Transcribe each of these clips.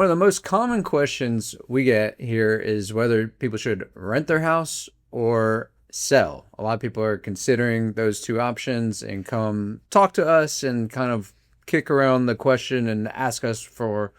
One of the most common questions we get here is whether people should rent their house or sell. A lot of people are considering those two options and come talk to us and kind of kick around the question and ask us for,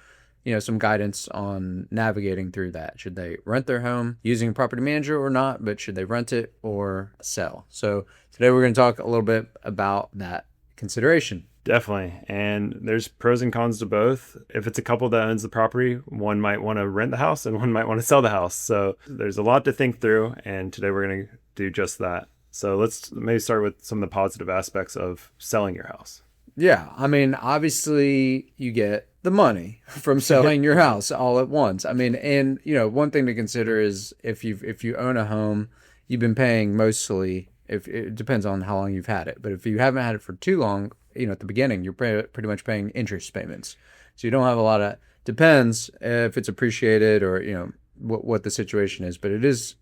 some guidance on navigating through that. Should they rent their home using a property manager or not, but should they rent it or sell? So today we're going to talk a little bit about that consideration. Definitely. And there's pros and cons to both. If it's a couple that owns the property, one might want to rent the house and one might want to sell the house. So there's a lot to think through. And today we're going to do just that. So let's maybe start with some of the positive aspects of selling your house. Yeah, I mean, obviously you get the money from selling your house all at once. I mean, and one thing to consider is if you own a home, you've been paying mostly. If it depends on how long you've had it, but if you haven't had it for too long, at the beginning you're pretty much paying interest payments, so you don't have a lot of. Depends if it's appreciated or what the situation is, but it is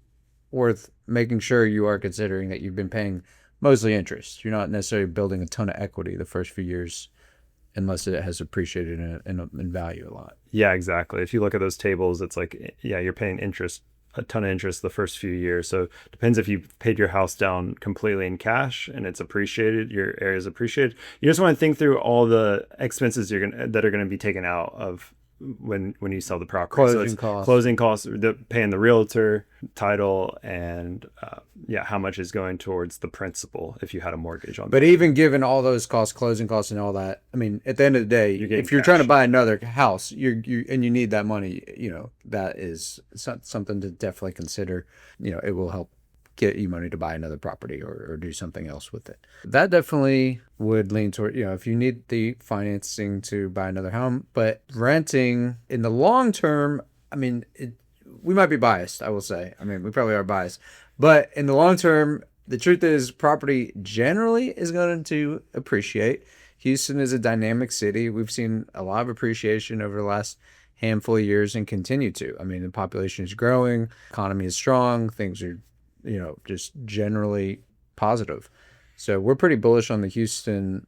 worth making sure you are considering that you've been paying mostly interest. You're not necessarily building a ton of equity the first few years unless it has appreciated in value a lot. Yeah, exactly. If you look at those tables, it's like, yeah, you're paying a ton of interest the first few years. So it depends if you paid your house down completely in cash and it's appreciated, your area is appreciated. You just want to think through all the expenses that are going to be taken out of when you sell the property. Closing costs, paying the realtor, title, and how much is going towards the principal if you had a mortgage on. But even given all those costs, closing costs and all that, I mean, at the end of the day, if you're trying to buy another house, you need that money, that is something to definitely consider. It will help get you money to buy another property or do something else with it. That definitely would lean toward, if you need the financing to buy another home. But renting in the long term, I mean, we might be biased, I will say. I mean, we probably are biased. But in the long term, the truth is property generally is going to appreciate. Houston is a dynamic city. We've seen a lot of appreciation over the last handful of years and continue to. I mean, the population is growing, economy is strong, things are just generally positive. So we're pretty bullish on the Houston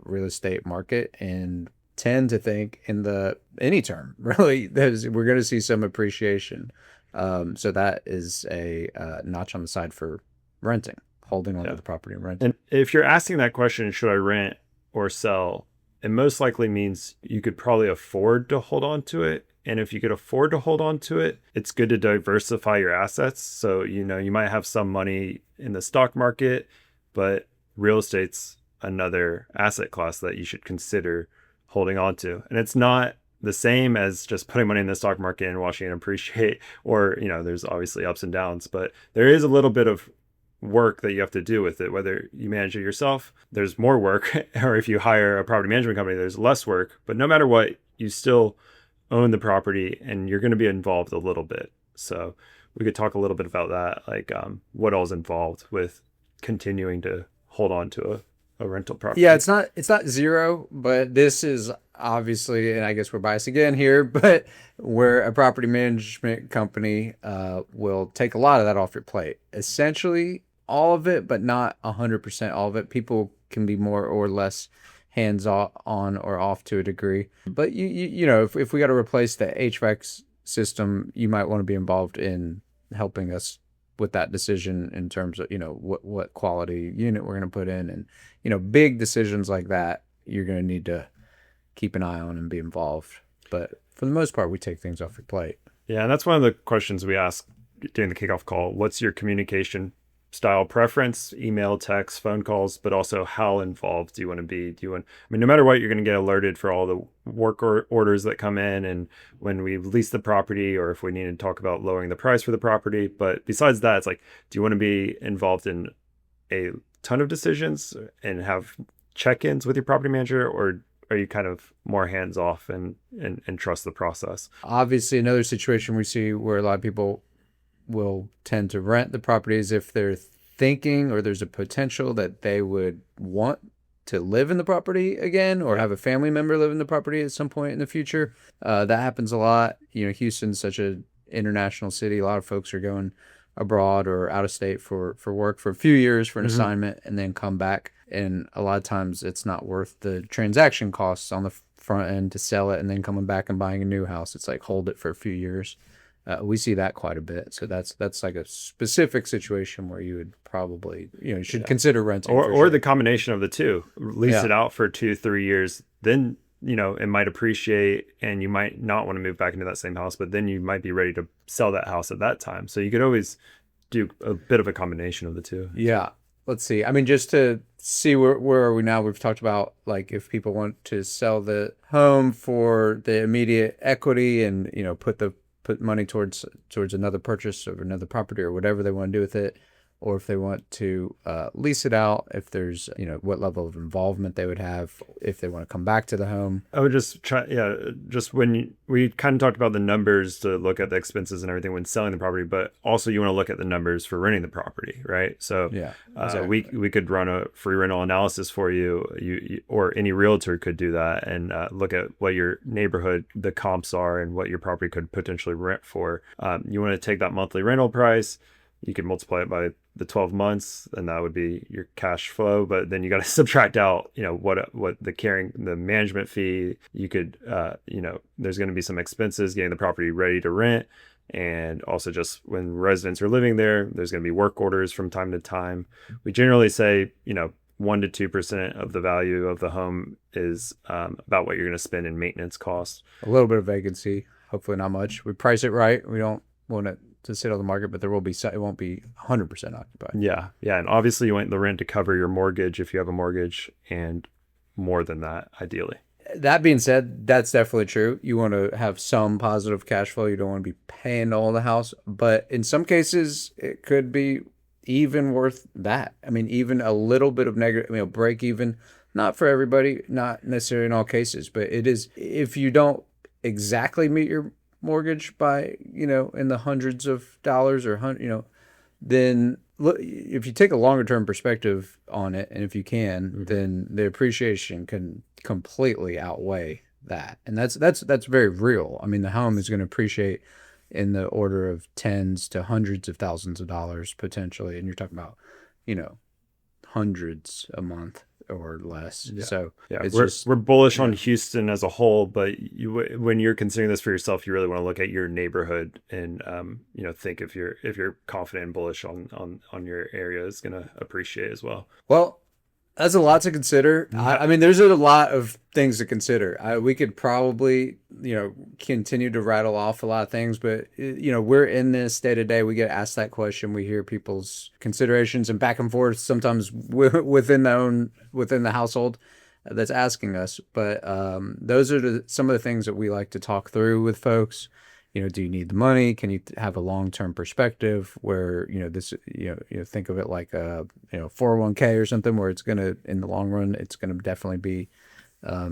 real estate market and tend to think in any term, really, we're going to see some appreciation. So that is a notch on the side for renting, holding on to the property and renting. And if you're asking that question, should I rent or sell? It most likely means you could probably afford to hold on to it. And if you could afford to hold on to it, it's good to diversify your assets. So, you might have some money in the stock market, but real estate's another asset class that you should consider holding on to. And it's not the same as just putting money in the stock market and watching it appreciate, or, there's obviously ups and downs, but there is a little bit of work that you have to do with it. Whether you manage it yourself, there's more work, or if you hire a property management company, there's less work. But no matter what, you still own the property and you're going to be involved a little bit. So we could talk a little bit about that, like what all is involved with continuing to hold on to a rental property. Yeah, it's not zero, but this is obviously, and I guess we're biased again here, but where a property management company will take a lot of that off your plate. Essentially all of it, but not 100% all of it. People can be more or less hands on or off to a degree. But if we got to replace the HVAC system, you might want to be involved in helping us with that decision in terms of what quality unit we're going to put in, and big decisions like that you're going to need to keep an eye on and be involved. But for the most part, we take things off your plate. Yeah, and that's one of the questions we ask during the kickoff call. What's your communication style preference? Email, text, phone calls, but also how involved do you want to be? No matter what, you're going to get alerted for all the work orders that come in, and when we lease the property, or if we need to talk about lowering the price for the property. But besides that, it's like, do you want to be involved in a ton of decisions and have check-ins with your property manager, or are you kind of more hands off and trust the process? Obviously, another situation we see where a lot of people will tend to rent the properties if they're thinking, or there's a potential that they would want to live in the property again, or have a family member live in the property at some point in the future. That happens a lot. Houston's such an international city. A lot of folks are going abroad or out of state for work for a few years for an assignment and then come back. And a lot of times it's not worth the transaction costs on the front end to sell it and then coming back and buying a new house. It's like hold it for a few years. We see that quite a bit. So that's like a specific situation where you would probably, you should consider renting. Or the combination of the two. Lease it out for 2-3 years. Then, it might appreciate and you might not want to move back into that same house, but then you might be ready to sell that house at that time. So you could always do a bit of a combination of the two. Yeah. Let's see. I mean, just to see where are we now? We've talked about like if people want to sell the home for the immediate equity and, put money towards another purchase of another property or whatever they want to do with it, or if they want to lease it out, if there's, what level of involvement they would have, if they want to come back to the home. I would just try, just when we kind of talked about the numbers to look at the expenses and everything when selling the property, but also you want to look at the numbers for renting the property, right? So exactly. we could run a free rental analysis for you, or any realtor could do that and look at what your neighborhood, the comps are and what your property could potentially rent for. You want to take that monthly rental price, you can multiply it by the 12 months and that would be your cash flow. But then you got to subtract out, what the management fee. You could, there's going to be some expenses getting the property ready to rent. And also just when residents are living there, there's going to be work orders from time to time. We generally say, 1 to 2% of the value of the home is about what you're going to spend in maintenance costs. A little bit of vacancy, hopefully not much. We price it right. We don't want it to sit on the market, but it won't be 100% occupied. Yeah. And obviously you want the rent to cover your mortgage if you have a mortgage, and more than that, ideally. That being said, that's definitely true. You want to have some positive cash flow. You don't want to be paying all the house, but in some cases it could be even worth that. I mean, even a little bit of negative, break even, not for everybody, not necessarily in all cases, but it is, if you don't exactly meet your mortgage by, in the hundreds of dollars or, then look, if you take a longer term perspective on it, and if you can, then the appreciation can completely outweigh that. And that's very real. I mean, the home is going to appreciate in the order of tens to hundreds of thousands of dollars potentially. And you're talking about, hundreds a month or less. Yeah. So we're bullish on Houston as a whole, but when you're considering this for yourself, you really want to look at your neighborhood and think if you're confident and bullish on your area is going to appreciate as well. Well, that's a lot to consider. I mean, there's a lot of things to consider. We could probably, continue to rattle off a lot of things, but, we're in this day to day. We get asked that question. We hear people's considerations and back and forth sometimes within the household that's asking us. But those are some of the things that we like to talk through with folks. Do you need the money? Can you have a long-term perspective where, this, think of it like a, 401k or something where it's going to, in the long run, it's going to definitely be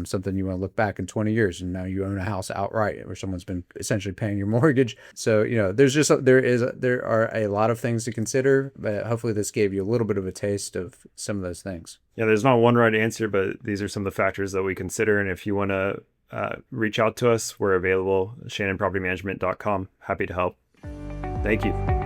something you want to look back in 20 years and now you own a house outright where someone's been essentially paying your mortgage. So, there are a lot of things to consider, but hopefully this gave you a little bit of a taste of some of those things. Yeah, there's not one right answer, but these are some of the factors that we consider. And if you want to reach out to us, we're available, shannonpropertymanagement.com. Happy to help. Thank you.